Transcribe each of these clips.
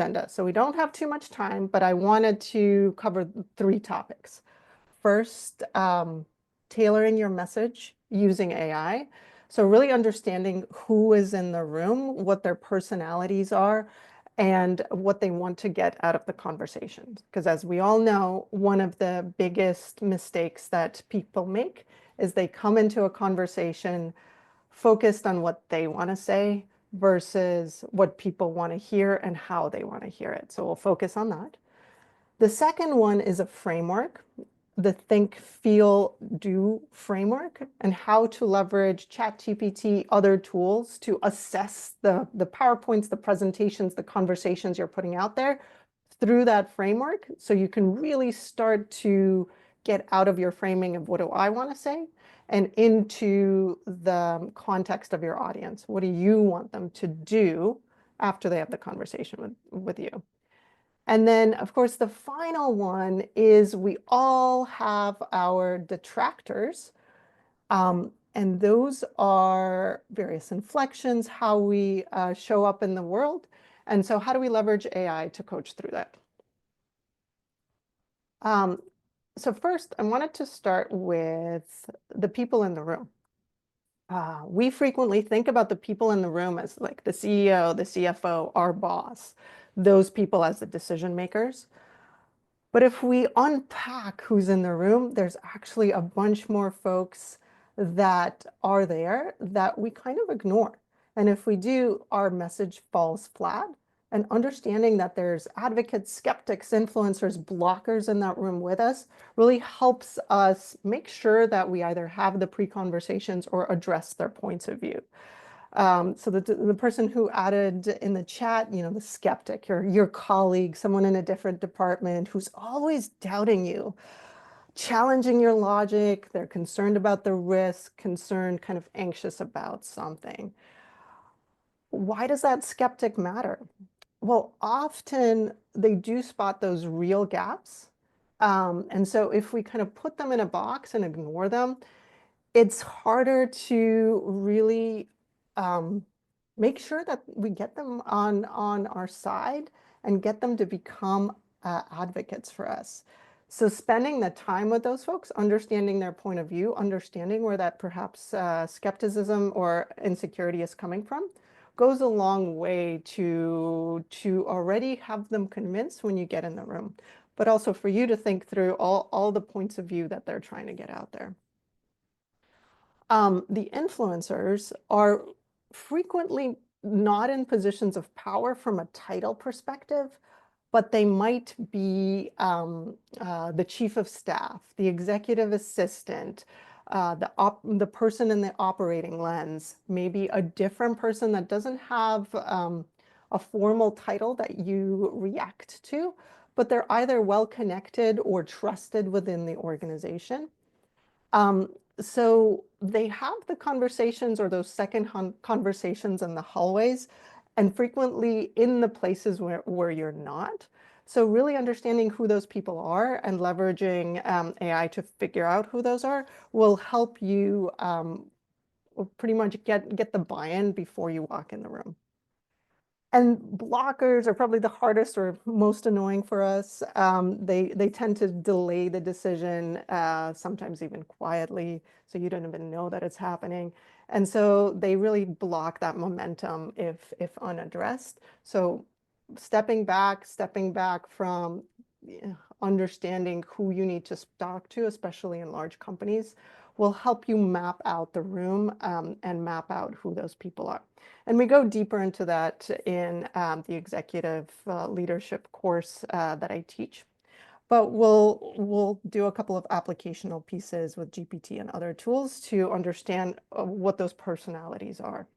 agenda. So we don't have too much time, but I wanted to cover 3 topics. First, tailoring your message using AI. So really understanding who is in the room, what their personalities are, and what they want to get out of the conversation. Because as we all know, one of the biggest mistakes that people make is they come into a conversation focused on what they want to say versus what people want to hear and how they want to hear it. So we'll focus on that. The second one is a framework, the think, feel, do framework, and how to leverage ChatGPT, other tools to assess the PowerPoints, the presentations, the conversations you're putting out there through that framework. So you can really start to get out of your framing of what do I want to say and into the context of your audience. What do you want them to do after they have the conversation with you? And then, of course, the final one is we all have our detractors. And those are various inflections, how we show up in the world. And so how do we leverage AI to coach through that? So first, I wanted to start with the people in the room. We frequently think about the people in the room as like the CEO, the CFO, our boss, those people as the decision makers. But if we unpack who's in the room, there's actually a bunch more folks that are there that we kind of ignore. And if we do, our message falls flat. And understanding that there's advocates, skeptics, influencers, blockers in that room with us really helps us make sure that we either have the pre-conversations or address their points of view. So the person who added in the chat, the skeptic, your colleague, someone in a different department who's always doubting you, challenging your logic, they're concerned about the risk, concerned, kind of anxious about something. Why does that skeptic matter? Well, often they do spot those real gaps. And so if we kind of put them in a box and ignore them, it's harder to really make sure that we get them on our side and get them to become advocates for us. So spending the time with those folks, understanding their point of view, understanding where that perhaps skepticism or insecurity is coming from, goes a long way to already have them convinced when you get in the room, but also for you to think through all the points of view that they're trying to get out there. The influencers are frequently not in positions of power from a title perspective, but they might be the chief of staff, the executive assistant, the person in the operating lens, maybe a different person that doesn't have a formal title that you react to, but they're either well connected or trusted within the organization. So they have the conversations or those second conversations in the hallways and frequently in the places where you're not. So really understanding who those people are and leveraging AI to figure out who those are will help you pretty much get the buy-in before you walk in the room. And blockers are probably the hardest or most annoying for us. They tend to delay the decision, sometimes even quietly, so you don't even know that it's happening. And so they really block that momentum if unaddressed. So stepping back from understanding who you need to talk to, especially in large companies, will help you map out the room and map out who those people are. And we go deeper into that in the executive leadership course that I teach. But we'll do a couple of applicational pieces with GPT and other tools to understand what those personalities are.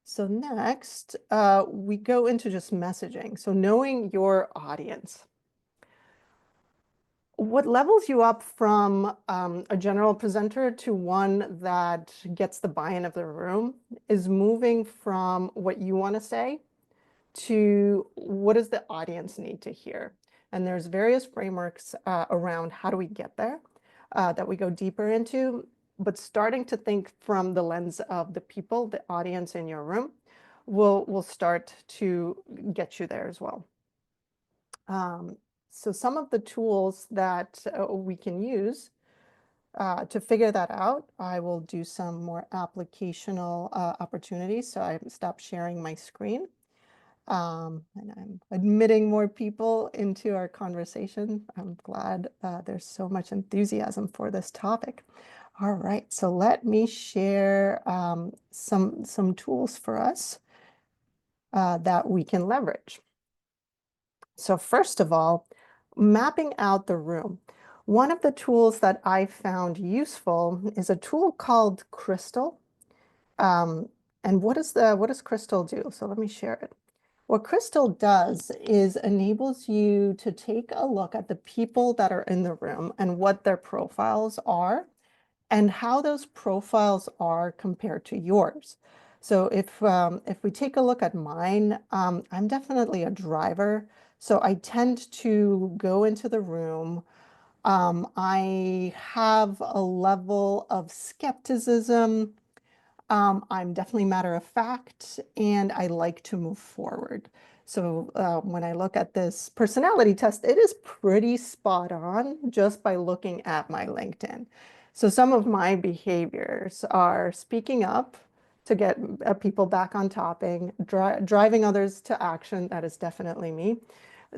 So next, we go into just messaging. So knowing your audience. What levels you up from a general presenter to one that gets the buy-in of the room is moving from what you want to say to what does the audience need to hear. And there's various frameworks around how do we get there that we go deeper into, but starting to think from the lens of the people, the audience in your room, will start to get you there as well. So some of the tools that we can use to figure that out, I will do some more applicational opportunities. So I stop sharing my screen. And I'm admitting more people into our conversation. I'm glad there's so much enthusiasm for this topic. All right, so let me share some tools for us that we can leverage. So first of all, mapping out the room. One of the tools that I found useful is a tool called Crystal. Um, and what does Crystal do? So let me share it. What Crystal does is enables you to take a look at the people that are in the room and what their profiles are and how those profiles are compared to yours. So if we take a look at mine, I'm definitely a driver. So I tend to go into the room. I have a level of skepticism. I'm definitely matter of fact, and I like to move forward. So when I look at this personality test, it is pretty spot on just by looking at my LinkedIn. So some of my behaviors are speaking up to get people back on topic, driving others to action. That is definitely me.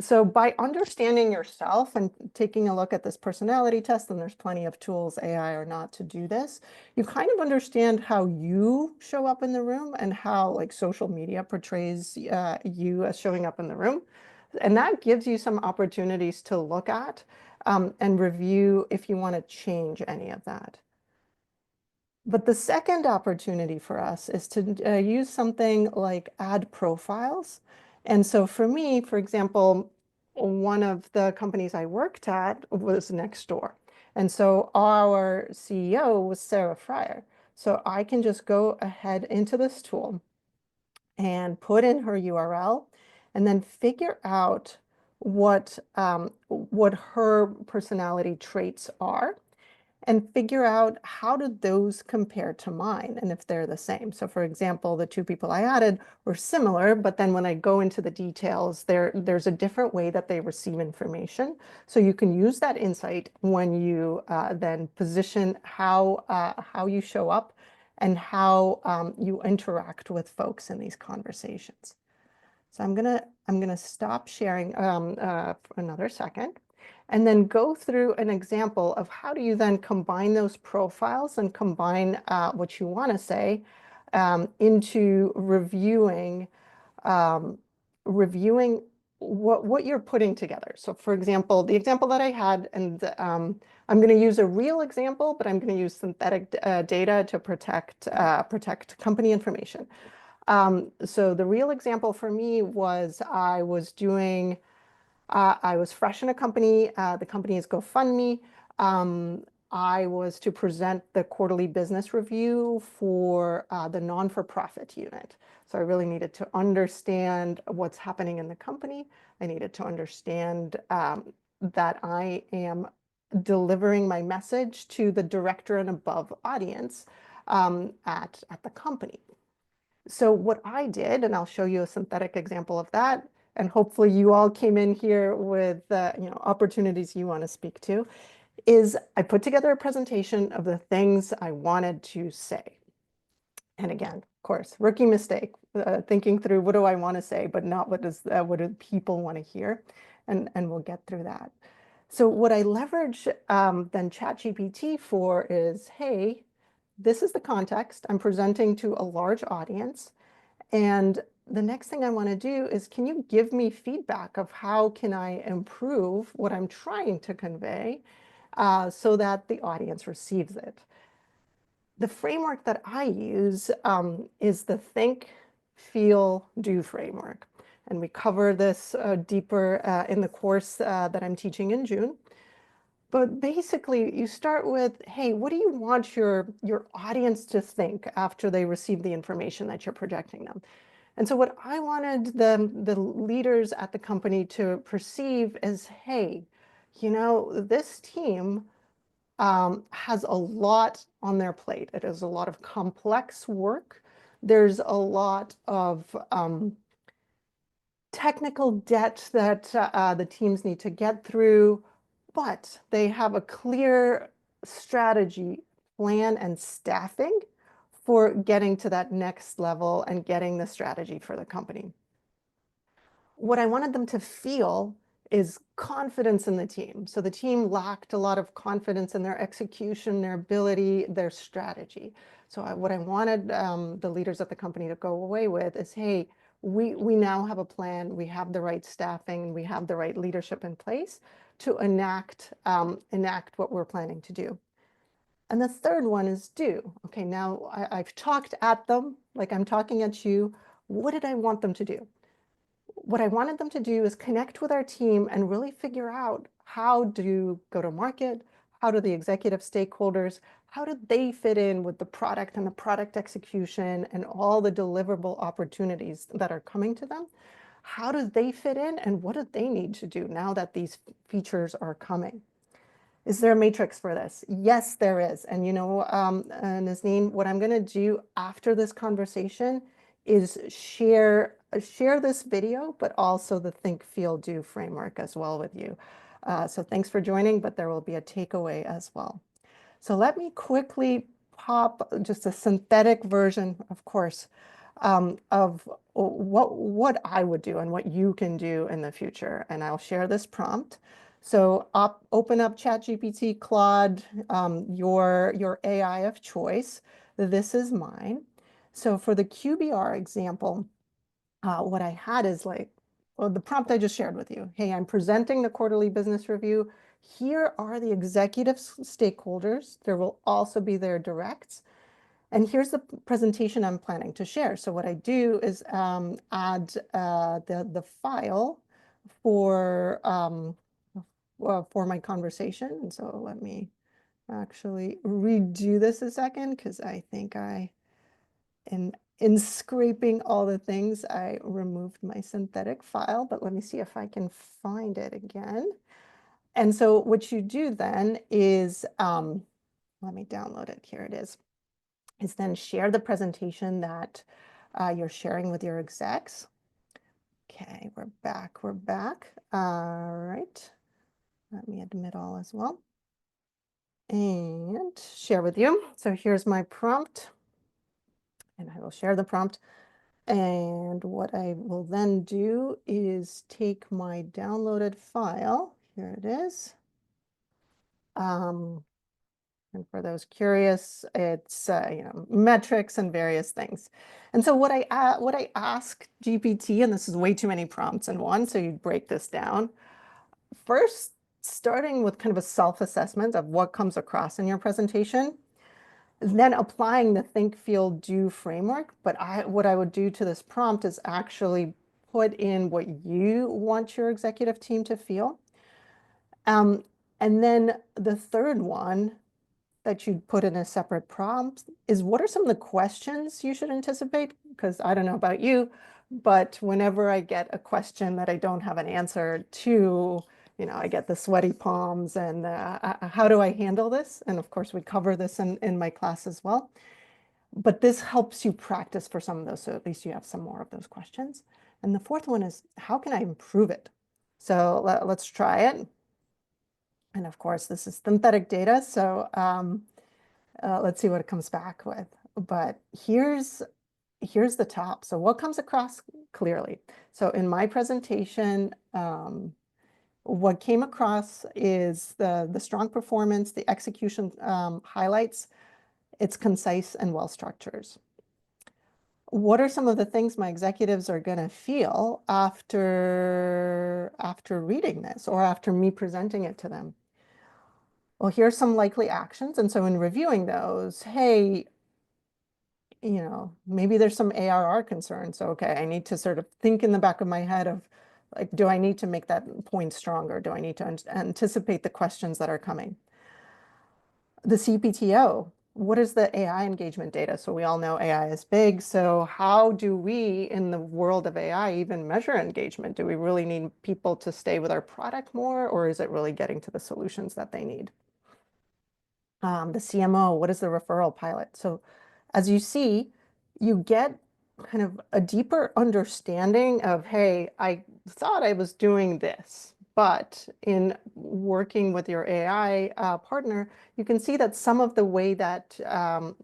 So by understanding yourself and taking a look at this personality test, and there's plenty of tools, AI or not, to do this, you kind of understand how you show up in the room and how like social media portrays you as showing up in the room. And that gives you some opportunities to look at and review if you want to change any of that. But the second opportunity for us is to use something like add profiles. And so for me, for example, one of the companies I worked at was next door. And so our CEO was Sarah Fryer. So I can just go ahead into this tool and put in her URL and then figure out what her personality traits are and figure out how do those compare to mine and if they're the same. So for example, the two people I added were similar, but then when I go into the details, there's a different way that they receive information. So you can use that insight when you then position how you show up and how you interact with folks in these conversations. So I'm gonna stop sharing for another second and then go through an example of how do you then combine those profiles and combine what you want to say into um, reviewing what you're putting together. So for example, the example that I had, and I'm going to use a real example, but I'm going to use synthetic data to protect company information. So the real example for me was I was fresh in a company. The company is GoFundMe. I was to present the quarterly business review for the non-for-profit unit. So I really needed to understand what's happening in the company. I needed to understand that I am delivering my message to the director and above audience at the company. So what I did, and I'll show you a synthetic example of that, and hopefully you all came in here with opportunities you want to speak to, is I put together a presentation of the things I wanted to say. And again, of course, rookie mistake, thinking through what do I want to say, but not what do people want to hear, and we'll get through that. So what I leverage then ChatGPT for is, hey, this is the context. I'm presenting to a large audience. And the next thing I want to do is, can you give me feedback of how can I improve what I'm trying to convey so that the audience receives it? The framework that I use is the think, feel, do framework. And we cover this deeper in the course that I'm teaching in June. But basically, you start with, hey, what do you want your audience to think after they receive the information that you're projecting them? And so what I wanted the leaders at the company to perceive is, hey, this team has a lot on their plate. It is a lot of complex work. There's a lot of technical debt that the teams need to get through, but they have a clear strategy, plan, and staffing for getting to that next level and getting the strategy for the company. What I wanted them to feel is confidence in the team. So the team lacked a lot of confidence in their execution, their ability, their strategy. So what I wanted the leaders at the company to go away with is, hey, we now have a plan, we have the right staffing, we have the right leadership in place to enact what we're planning to do. And the third one is do. Okay, now I've talked at them like I'm talking at you. What did I want them to do? What I wanted them to do is connect with our team and really figure out how do go to market, how do the executive stakeholders, how do they fit in with the product and the product execution and all the deliverable opportunities that are coming to them? How do they fit in and what do they need to do now that these features are coming? Is there a matrix for this? Yes, there is. And Nazneen, what I'm going to do after this conversation is share this video, but also the Think, Feel, Do framework as well with you. So thanks for joining, but there will be a takeaway as well. So let me quickly pop just a synthetic version, of course, of what I would do and what you can do in the future. And I'll share this prompt. So open up ChatGPT, Claude, your AI of choice. This is mine. So for the QBR example, what I had is well, the prompt I just shared with you. Hey, I'm presenting the quarterly business review. Here are the executive stakeholders. There will also be their directs. And here's the presentation I'm planning to share. So what I do is add the file for my conversation. And so let me actually redo this a second because I think in scraping all the things, I removed my synthetic file, but let me see if I can find it again. And so what you do then is, let me download it. Here it is then share the presentation that you're sharing with your execs. Okay, we're back. All right. Let me admit all as well. And share with you. So here's my prompt. And I will share the prompt. And what I will then do is take my downloaded file. Here it is. And for those curious, it's metrics and various things. And so what I ask GPT, and this is way too many prompts in one, so you break this down. First, starting with kind of a self-assessment of what comes across in your presentation, then applying the Think, Feel, Do framework. But what I would do to this prompt is actually put in what you want your executive team to feel. And then the third one that you'd put in a separate prompt is what are some of the questions you should anticipate? Because I don't know about you, but whenever I get a question that I don't have an answer to, I get the sweaty palms and how do I handle this? And of course, we cover this in my class as well. But this helps you practice for some of those, so at least you have some more of those questions. And the fourth one is, how can I improve it? So let's try it. And of course, this is synthetic data, so let's see what it comes back with. But here's the top. So what comes across clearly? So in my presentation, what came across is the strong performance, the execution highlights, it's concise and well structured. What are some of the things my executives are going to feel after reading this or after me presenting it to them? Well, here's some likely actions. And so in reviewing those, hey, maybe there's some ARR concern. So, okay, I need to sort of think in the back of my head of like, do I need to make that point stronger? Do I need to anticipate the questions that are coming? The CPTO, what is the AI engagement data? So we all know AI is big. So how do we, in the world of AI, even measure engagement? Do we really need people to stay with our product more, or is it really getting to the solutions that they need? The CMO, what is the referral pilot? So as you see, you get kind of a deeper understanding of, hey, I thought I was doing this, but in working with your AI partner, you can see that some of the way that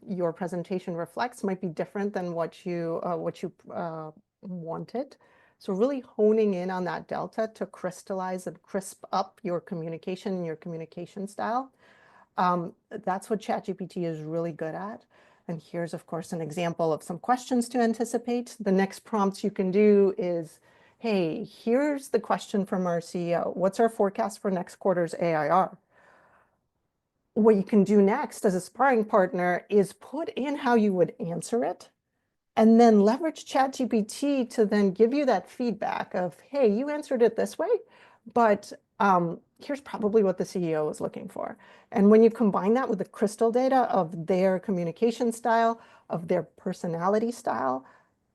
your presentation reflects might be different than what you wanted. So really honing in on that delta to crystallize and crisp up your communication and your communication style. That's what ChatGPT is really good at. And here's, of course, an example of some questions to anticipate. The next prompts you can do is, hey, here's the question from our CEO. What's our forecast for next quarter's AIR? What you can do next as a sparring partner is put in how you would answer it and then leverage ChatGPT to then give you that feedback of, hey, you answered it this way, but here's probably what the CEO is looking for. And when you combine that with the crystal data of their communication style, of their personality style,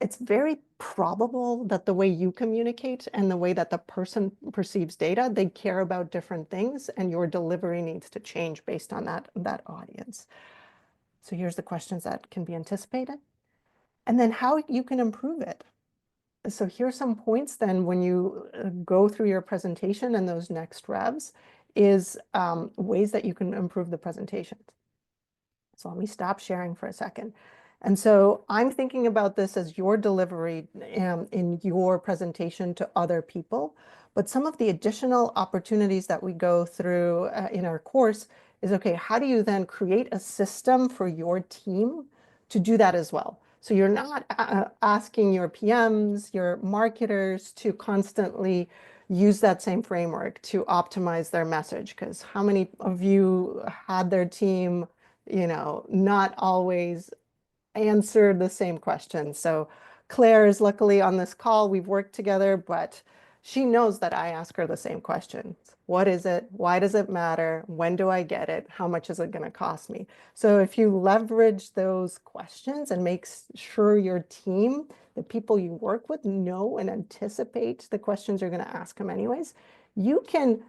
it's very probable that the way you communicate and the way that the person perceives data, they care about different things, and your delivery needs to change based on that audience. So here's the questions that can be anticipated and then how you can improve it. So here's some points then when you go through your presentation and those next revs is ways that you can improve the presentation. So let me stop sharing for a second. And so I'm thinking about this as your delivery in your presentation to other people. But some of the additional opportunities that we go through in our course is, okay, how do you then create a system for your team to do that as well? So you're not asking your PMs, your marketers to constantly use that same framework to optimize their message. Because how many of you had their team not always answer the same question? So Claire is luckily on this call. We've worked together, but she knows that I ask her the same questions. What is it? Why does it matter? When do I get it? How much is it going to cost me? So if you leverage those questions and make sure your team, the people you work with, know and anticipate the questions you're going to ask them anyways, you can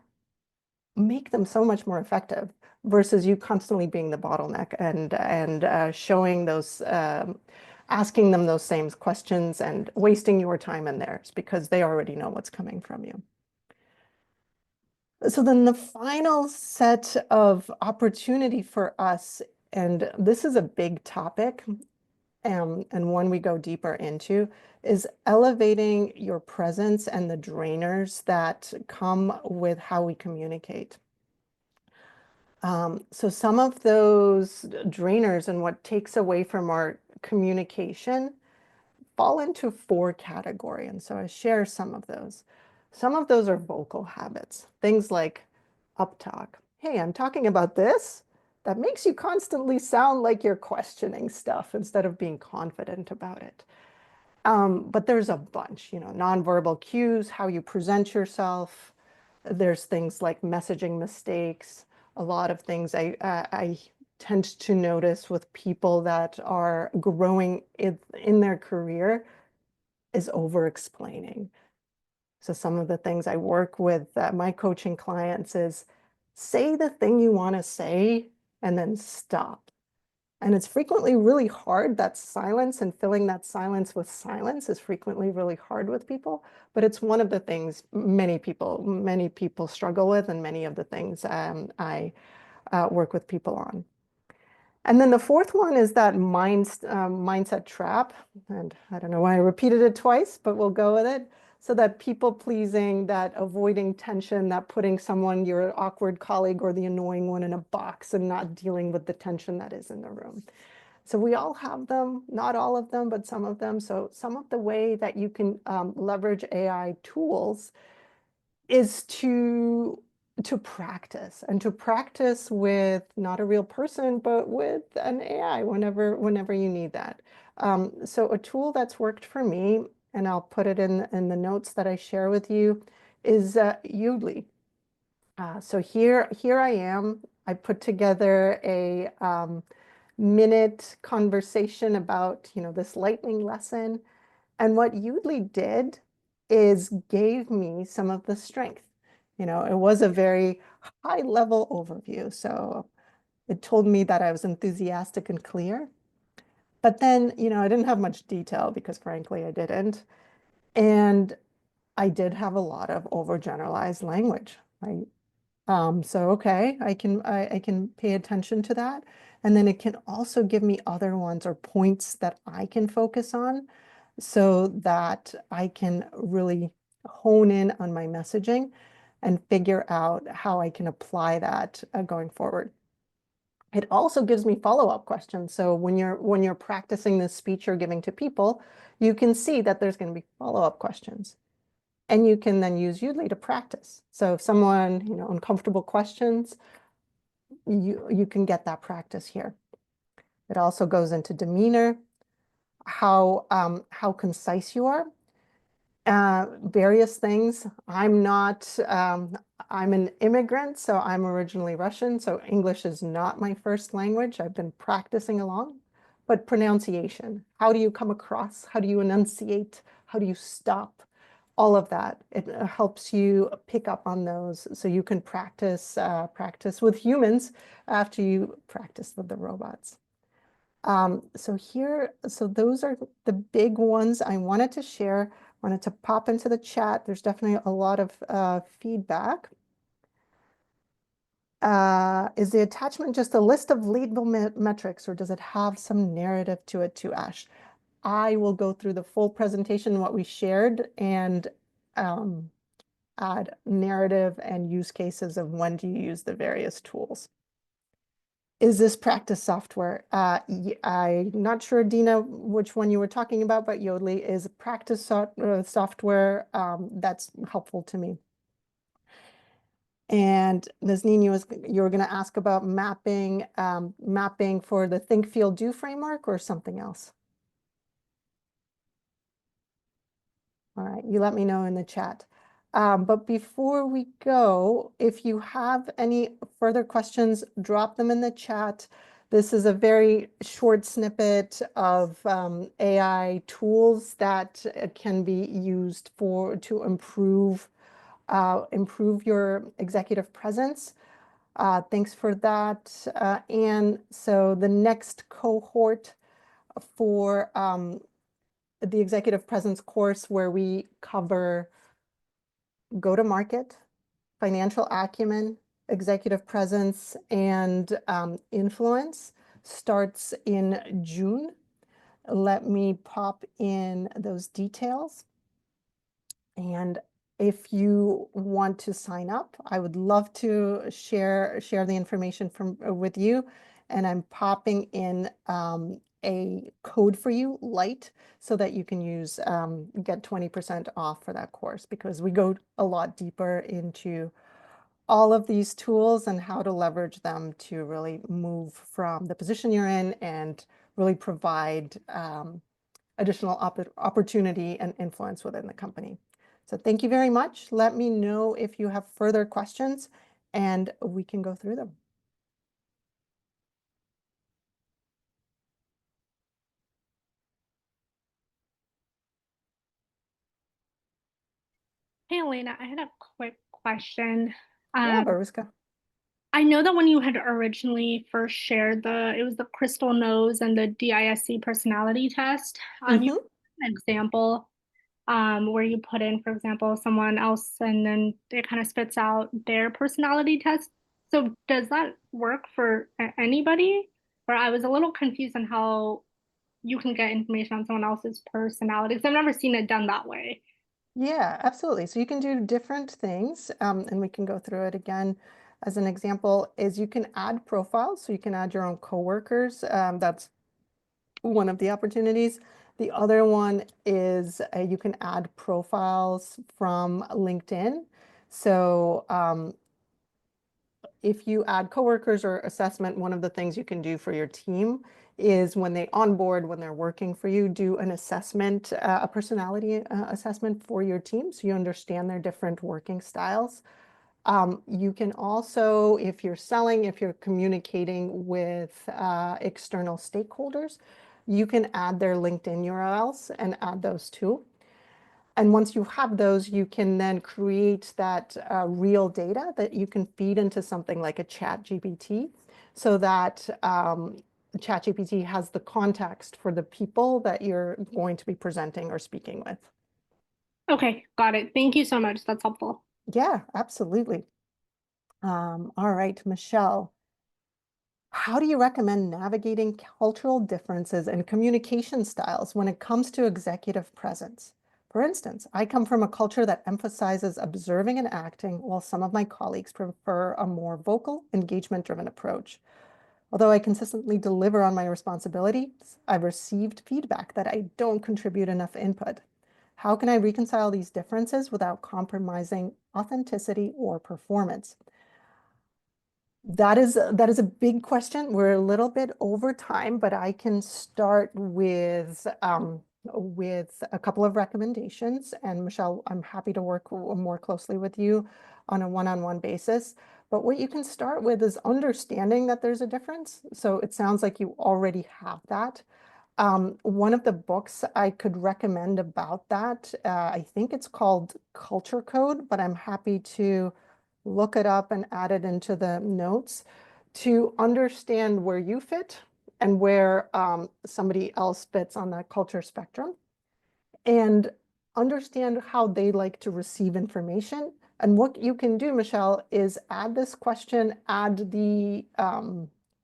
make them so much more effective versus you constantly being the bottleneck and showing those asking them those same questions and wasting your time and theirs because they already know what's coming from you. So then the final set of opportunity for us, and this is a big topic and one we go deeper into, is elevating your presence and the drainers that come with how we communicate. So some of those drainers and what takes away from our communication fall into 4 categories. And so I share some of those. Some of those are vocal habits, things like uptalk. Hey, I'm talking about this. That makes you constantly sound like you're questioning stuff instead of being confident about it. But there's a bunch, nonverbal cues, how you present yourself. There's things like messaging mistakes. A lot of things I tend to notice with people that are growing in their career is over-explaining. So some of the things I work with my coaching clients is say the thing you want to say and then stop. And it's frequently really hard. That silence and filling that silence with silence is frequently really hard with people. But it's one of the things many people struggle with, and many of the things I work with people on. And then the fourth one is that mindset trap. And I don't know why I repeated it twice, but we'll go with it. So that people pleasing, that avoiding tension, that putting someone, your awkward colleague or the annoying one, in a box and not dealing with the tension that is in the room. So we all have them, not all of them, but some of them. So some of the way that you can leverage AI tools is to practice and to practice with not a real person, but with an AI whenever you need that. So a tool that's worked for me, and I'll put it in the notes that I share with you, is Udly. So here I am. I put together a minute conversation about this lightning lesson. And what Udly did is gave me some of the strength. It was a very high level overview. So it told me that I was enthusiastic and clear. But then, I didn't have much detail because frankly, I didn't. And I did have a lot of overgeneralized language, right? So okay, I can pay attention to that. And then it can also give me other ones or points that I can focus on so that I can really hone in on my messaging and figure out how I can apply that going forward. It also gives me follow-up questions. So when you're practicing this speech you're giving to people, you can see that there's going to be follow-up questions. And you can then use Udly to practice. So if someone, uncomfortable questions, you can get that practice here. It also goes into demeanor, how concise you are, various things. I'm an immigrant, so I'm originally Russian, so English is not my first language. I've been practicing along, but pronunciation, how do you come across? How do you enunciate? How do you stop? All of that. It helps you pick up on those so you can practice with humans after you practice with the robots. So those are the big ones I wanted to share, wanted to pop into the chat. There's definitely a lot of feedback. Is the attachment just a list of leadable metrics, or does it have some narrative to it too, Ash? I will go through the full presentation, what we shared, and add narrative and use cases of when do you use the various tools. Is this practice software? I'm not sure, Dina, which one you were talking about, but Yodlee is practice software that's helpful to me. And Nazneen, you were going to ask about mapping for the Think, Feel, Do framework or something else? All right, you let me know in the chat. But before we go, if you have any further questions, drop them in the chat. This is a very short snippet of AI tools that can be used to improve your executive presence. Thanks for that. And so the next cohort for the executive presence course where we cover go-to-market, financial acumen, executive presence, and influence starts in June. Let me pop in those details. And if you want to sign up, I would love to share the information with you. And I'm popping in a code for you, LIGHT, so that you can get 20% off for that course, because we go a lot deeper into all of these tools and how to leverage them to really move from the position you're in and really provide additional opportunity and influence within the company. So thank you very much. Let me know if you have further questions and we can go through them. Hey, Elena, I had a quick question. Yeah, Um, Mariska. I know that when you had originally first shared it was the crystal nose and the DISC personality test. You Mm-hmm. an example where you put in, for example, someone else and then it kind of spits out their personality test. So does that work for anybody? Or I was a little confused on how you can get information on someone else's personality because I've never seen it done that way. Yeah, absolutely. So you can do different things, and we can go through it again. As an example, is you can add profiles, so you can add your own coworkers. That's one of the opportunities. The other one is you can add profiles from LinkedIn. So if you add coworkers or assessment, one of the things you can do for your team is when they onboard, when they're working for you, do an assessment, a personality assessment for your team so you understand their different working styles. You can also, if you're selling, if you're communicating with external stakeholders, you can add their LinkedIn URLs and add those too. And once you have those, you can then create that real data that you can feed into something like a chat GPT so that ChatGPT has the context for the people that you're going to be presenting or speaking with. Okay, got it. Thank you so much. That's helpful. Yeah, absolutely. All right, Michelle, how do you recommend navigating cultural differences and communication styles when it comes to executive presence? For instance, I come from a culture that emphasizes observing and acting, while some of my colleagues prefer a more vocal, engagement-driven approach. Although I consistently deliver on my responsibilities, I've received feedback that I don't contribute enough input. How can I reconcile these differences without compromising authenticity or performance? That is a big question. We're a little bit over time, but I can start with a couple of recommendations. And Michelle, I'm happy to work more closely with you on a one-on-one basis. But what you can start with is understanding that there's a difference. So it sounds like you already have that. One of the books I could recommend about that, I think it's called Culture Code, but I'm happy to look it up and add it into the notes to understand where you fit and where somebody else fits on that culture spectrum, and understand how they like to receive information. And what you can do, Michelle, is add this question, add the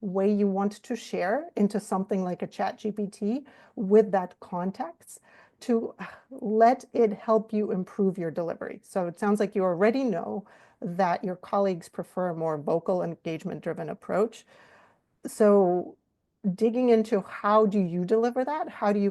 way you want to share into something like a chat GPT with that context to let it help you improve your delivery. So it sounds like you already know that your colleagues prefer a more vocal engagement-driven approach. So digging into how do you deliver that? How do you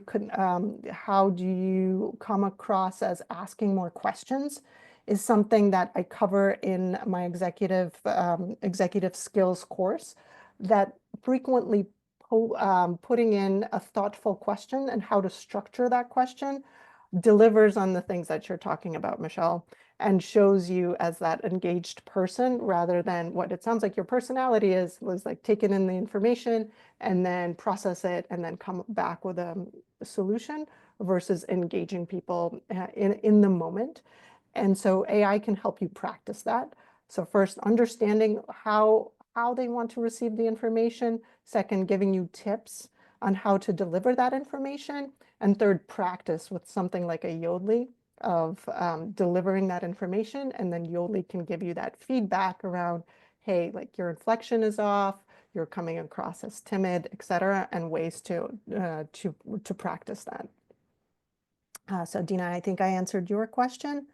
come across as asking more questions is something that I cover in my executive skills course, that frequently putting in a thoughtful question and how to structure that question delivers on the things that you're talking about, Michelle, and shows you as that engaged person rather than what it sounds like your personality was like taking in the information and then process it and then come back with a solution versus engaging people in the moment. And so AI can help you practice that. So first, understanding how they want to receive the information. Second, giving you tips on how to deliver that information. And third, practice with something like a Yodlee of delivering that information. And then Yodlee can give you that feedback around, hey, like your inflection is off, you're coming across as timid, et cetera, and ways to practice that. So Dina, I think I answered your question.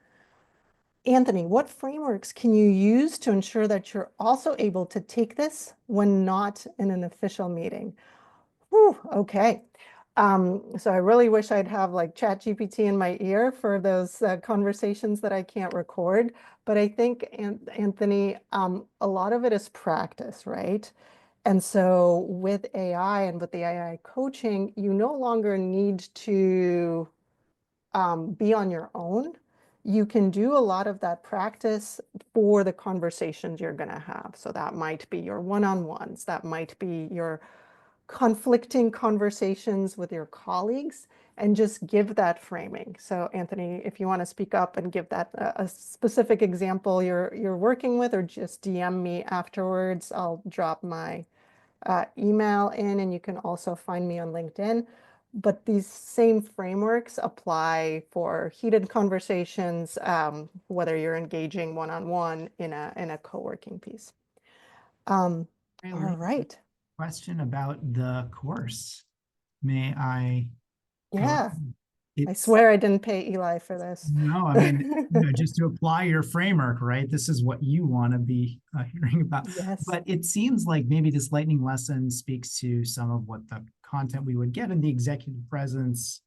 Anthony, what frameworks can you use to ensure that you're also able to take this when not in an official meeting? Whew, okay. So I really wish I'd have like ChatGPT in my ear for those conversations that I can't record. But I think, Anthony, a lot of it is practice, right? And so with AI and with the AI coaching, you no longer need to be on your own. You can do a lot of that practice for the conversations you're going to have. So that might be your one-on-ones, that might be your conflicting conversations with your colleagues, and just give that framing. So Anthony, if you want to speak up and give that a specific example you're working with, or just DM me afterwards, I'll drop my email in, and you can also find me on LinkedIn. But these same frameworks apply for heated conversations, whether you're engaging one-on-one in a co-working piece. All right. Question about the course. May I go? Yeah. I It's swear I didn't pay Eli for this. no, I mean, just to apply your framework, right? This is what you want to be hearing about. Yes. But it seems like maybe this lightning lesson speaks to some of what the content we would get in the executive presence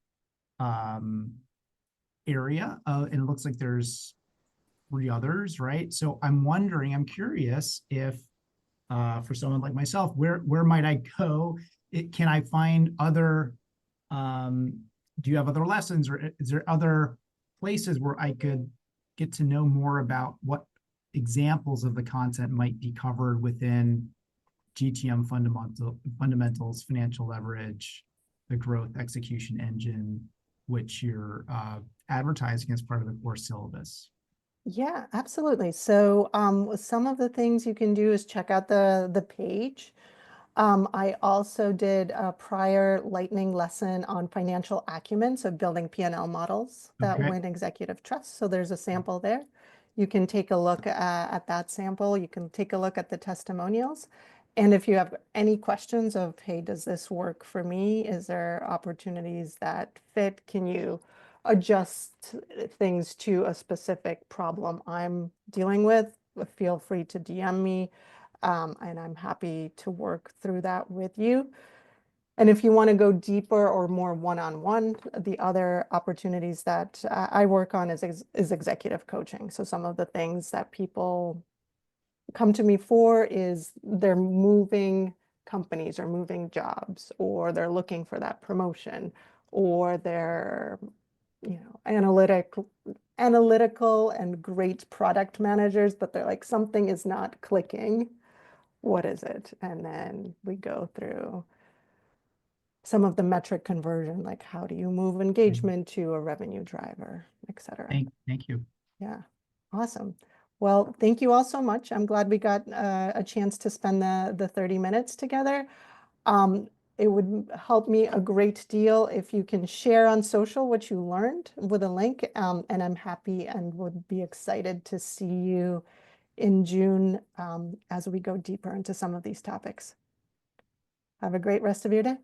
area. And it looks like there's 3 others, right? So I'm curious if for someone like myself, where might I go? Can I find other do you have other lessons, or is there other places where I could get to know more about what examples of the content might be covered within GTM fundamentals, financial leverage, the growth execution engine, which you're advertising as part of the course syllabus? Yeah, absolutely. So some of the things you can do is check out the page. I also did a prior lightning lesson on financial acumen, so building P&L models that Okay. win executive trust. So there's a sample there. You can take a look at that sample. You can take a look at the testimonials. And if you have any questions of, hey, does this work for me? Is there opportunities that fit? Can you adjust things to a specific problem I'm dealing with? Feel free to DM me. And I'm happy to work through that with you. And if you want to go deeper or more one-on-one, the other opportunities that I work on is executive coaching. So some of the things that people come to me for is they're moving companies or moving jobs, or they're looking for that promotion, or they're, analytical and great product managers, but they're like, something is not clicking. What is it? And then we go through some of the metric conversion, like how do you move engagement to a revenue driver, et cetera. Thank you. Yeah, awesome. Well, thank you all so much. I'm glad we got a chance to spend the 30 minutes together. It would help me a great deal if you can share on social what you learned with a link. And I'm happy and would be excited to see you in June as we go deeper into some of these topics. Have a great rest of your day.